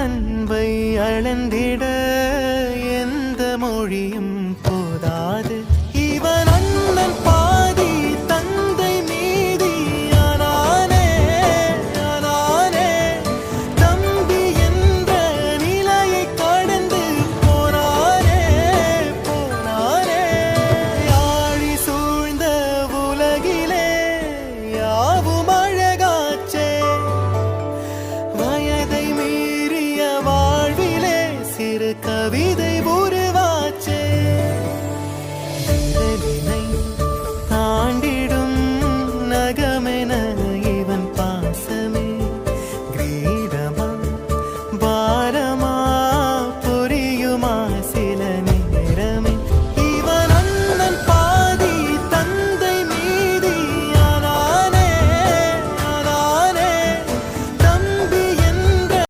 அன்பை அளந்திட எந்த மொழியும் போதாது. இவன் அண்ணன் பாதி தந்தை மீதி ஆனானே ஆனானே. தம்பி என்ற நிலையை கடந்து போனானே போனானே. யாழி சூழ்ந்த உலகிலே யாவும் அழகாச்சே. வயதை மீறிய வாழ்விலே சிறு கவிதை